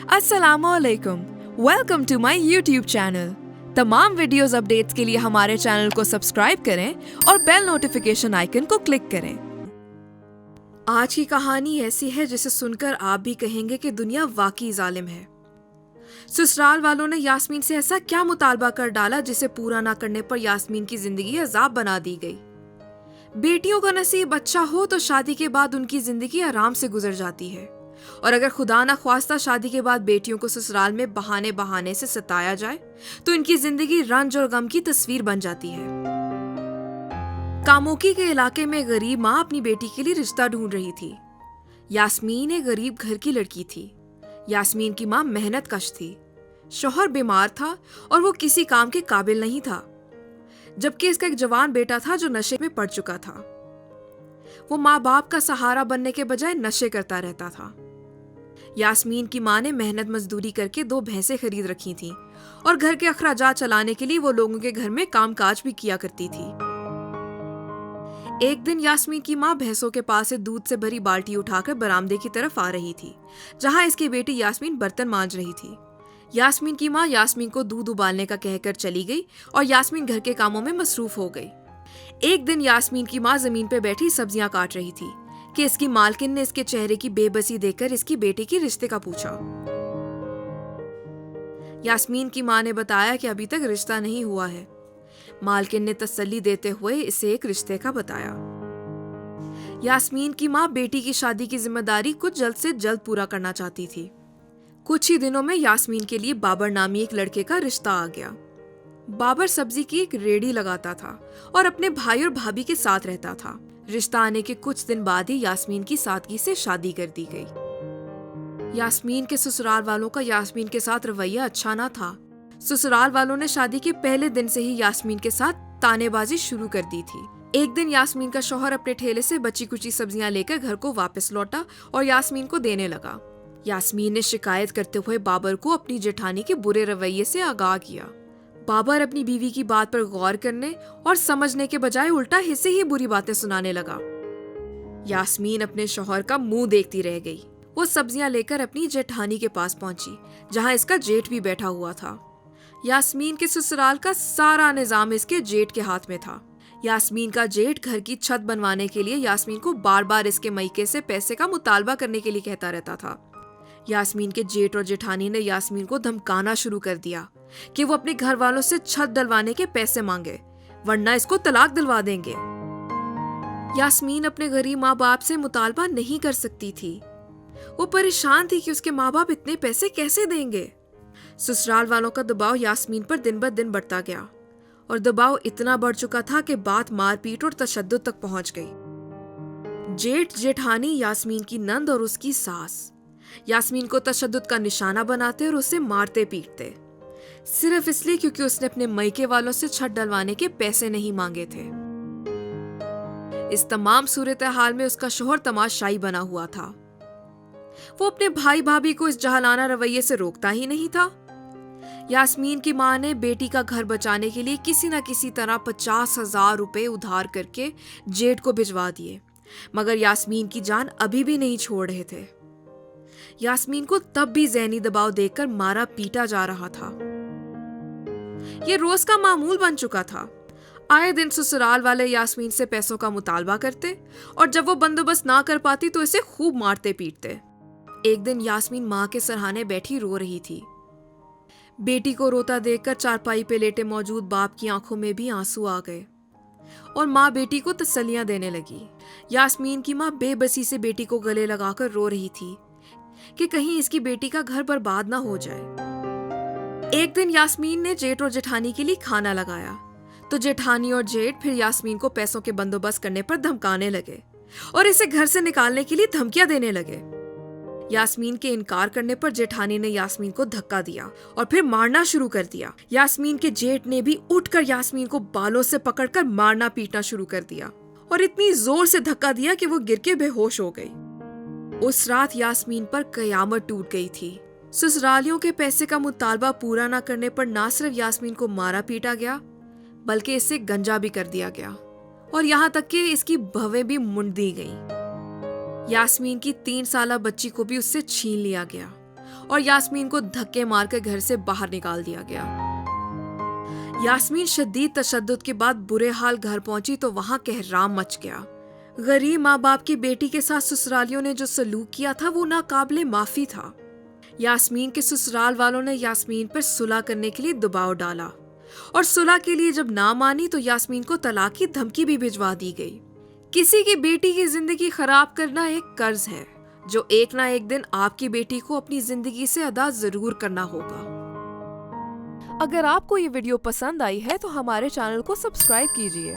अस्सलामुअलैकुम, welcome to my YouTube channel. तमाम videos updates के लिए हमारे चैनल को सब्सक्राइब करें और बेल नोटिफिकेशन आइकन को क्लिक करें। आज की कहानी ऐसी है जिसे सुनकर आप भी कहेंगे कि दुनिया वाकई जालिम है। ससुराल वालों ने यास्मीन से ऐसा क्या मुतालबा कर डाला जिसे पूरा ना करने पर यास्मीन की जिंदगी अजाब बना दी गई। बेटियों का नसीब अच्छा हो तो शादी के बाद उनकी जिंदगी आराम से गुजर जाती है, और अगर खुदा ना ख्वास्ता शादी के बाद बेटियों को ससुराल में बहाने बहाने से सताया जाए तो इनकी जिंदगी रंज और गम की तस्वीर बन जाती है। कामोकी के इलाके में गरीब माँ अपनी बेटी के लिए रिश्ता ढूंढ रही थी। यास्मीन एक गरीब घर की लड़की थी। यास्मीन की माँ मेहनत कश थी, शौहर बीमार था और वो किसी काम के काबिल नहीं था, जबकि इसका एक जवान बेटा था जो नशे में पड़ चुका था। वो माँ बाप का सहारा बनने के बजाय नशे करता रहता था। यास्मीन की माँ ने मेहनत मजदूरी करके 2 भैंसें खरीद रखी थीं और घर के अखराजात चलाने के लिए वो लोगों के घर में कामकाज भी किया करती थी। एक दिन यास्मीन की माँ भैंसों के पास से दूध से भरी बाल्टी उठाकर बरामदे की तरफ आ रही थी, जहाँ इसकी बेटी यास्मीन बर्तन मांज रही थी। यास्मीन की माँ यास्मीन को दूध उबालने का कहकर चली गई और यास्मीन घर के कामों में मसरूफ हो गई। एक दिन यास्मीन की माँ जमीन पर बैठी सब्जियां काट रही थी कि इसकी मालकिन ने इसके चेहरे की बेबसी देखकर इसकी बेटी की रिश्ते का पूछा। यास्मीन की माँ ने बताया कि अभी तक रिश्ता नहीं हुआ है। मालकिन ने तसल्ली देते हुए इसे एक रिश्ते का बताया। यास्मीन की माँ बेटी की शादी की जिम्मेदारी कुछ जल्द से जल्द पूरा करना चाहती थी। कुछ ही दिनों में यास्मीन के लिए बाबर नामी एक लड़के का रिश्ता आ गया। बाबर सब्जी की एक रेडी लगाता था और अपने भाई और भाभी के साथ रहता था। रिश्ता आने के कुछ दिन बाद ही यास्मीन की सादगी से शादी कर दी गई। यास्मीन के ससुराल वालों का यास्मीन के साथ रवैया अच्छा ना था। ससुराल वालों ने शादी के पहले दिन से ही यास्मीन के साथ तानेबाजी शुरू कर दी थी। एक दिन यास्मीन का शौहर अपने ठेले से बची कुची सब्जियां लेकर घर को वापस लौटा और यास्मीन को देने लगा। यास्मीन ने शिकायत करते हुए बाबर को अपनी जेठानी के बुरे रवैये से आगाह किया। बाबर अपनी बीवी की बात पर गौर करने और समझने के बजाय उल्टा हिस्से ही बुरी बातें सुनाने लगा। यास्मीन अपने शौहर का मुंह देखती रह गई। वो सब्जियां लेकर अपनी जेठानी के पास पहुंची, जहां इसका जेठ भी बैठा हुआ था। यास्मीन के ससुराल का सारा निजाम इसके जेठ के हाथ में था। यास्मीन का जेठ घर की छत बनवाने के लिए यास्मीन को बार बार इसके मैके से पैसे का मुतालबा करने के लिए कहता रहता था। यास्मीन के जेठ और जेठानी ने यास्मीन को धमकाना शुरू कर दिया कि वो अपने घर वालों से छत डलवाने के पैसे मांगे, वरना इसको तलाक दिलवा देंगे। यास्मीन अपने गरीब माँ बाप से मुतालबा नहीं कर सकती थी। वो परेशान थी कि उसके माँ बाप इतने पैसे कैसे देंगे। ससुराल वालों का दबाव यास्मीन पर दिन ब दिन बढ़ता गया और दबाव इतना बढ़ चुका था कि बात मारपीट और तशद्दुद तक पहुंच गई। जेठ जेठानी यास्मीन की नंद और उसकी सास यास्मीन को तशद्दुद का निशाना बनाते और उसे मारते पीटते, सिर्फ इसलिए क्योंकि उसने अपने मैके वालों से छत डलवाने के पैसे नहीं मांगे थे। इस तमाम सूरत हाल में उसका शौहर तमाशाई बना हुआ था। वो अपने भाई भाभी को इस जहालाना रवैये से रोकता ही नहीं था। यास्मीन की माँ ने बेटी का घर बचाने के लिए किसी न किसी तरह 50,000 रुपए उधार करके जेठ को भिजवा दिए, मगर यास्मीन की जान अभी भी नहीं छोड़ रहे थे। यास्मीन को तब भी ज़हनी दबाव देकर मारा पीटा जा रहा था। ये रोज का मामूल बन चुका था। आए दिन ससुराल वाले यास्मीन से पैसों का मुतालबा करते और जब वो बंदोबस्त ना कर पाती तो इसे खूब मारते पीटते। एक दिन यास्मीन माँ के सरहाने बैठी रो रही थी। बेटी को रोता देखकर चारपाई पे लेटे मौजूद बाप की आंखों में भी आंसू आ गए और माँ बेटी को तसल्लियां देने लगी। यास्मीन की माँ बेबसी से बेटी को गले लगाकर रो रही थी कि कहीं इसकी बेटी का घर बर्बाद ना हो जाए। एक दिन यास्मीन ने जेठ और जेठानी के लिए खाना लगाया तो जेठानी और जेठ फिर यास्मीन को पैसों के बंदोबस्त करने पर धमकाने लगे और इसे घर से निकालने के लिए धमकियां देने लगे। यास्मीन के इनकार करने पर जेठानी ने यास्मीन को धक्का दिया और फिर मारना शुरू कर दिया। यास्मीन के जेठ ने भी उठकर यास्मीन को बालों से पकड़कर मारना पीटना शुरू कर दिया और इतनी जोर से धक्का दिया कि वो गिर के बेहोश हो गई। उस रात यास्मीन पर कयामत टूट गई थी। ससुरालियों के पैसे का मुतालबा पूरा न करने पर न सिर्फ यास्मीन को मारा पीटा गया, बल्कि इससे गंजा भी कर दिया गया और यहाँ तक कि इसकी भवें भी मुंड दी गईं। यास्मीन की 3 साला बच्ची को भी उससे छीन लिया गया और यास्मीन को धक्के मारकर घर से बाहर निकाल दिया गया। यास्मीन शदीद तशद्दुद के बाद बुरे हाल घर पहुंची तो वहां कहराम मच गया। गरीब माँ बाप की बेटी के साथ ससुरालियों ने जो सलूक किया था वो नाकाबिले माफी था। यास्मीन के ससुराल वालों ने यास्मीन पर सुलह करने के लिए दबाव डाला और सुलह के लिए जब ना मानी तो यास्मीन को तलाक की धमकी भी भिजवा दी गई। किसी की बेटी की जिंदगी खराब करना एक कर्ज है जो एक ना एक दिन आपकी बेटी को अपनी जिंदगी से अदा जरूर करना होगा। अगर आपको ये वीडियो पसंद आई है तो हमारे चैनल को सब्सक्राइब कीजिए।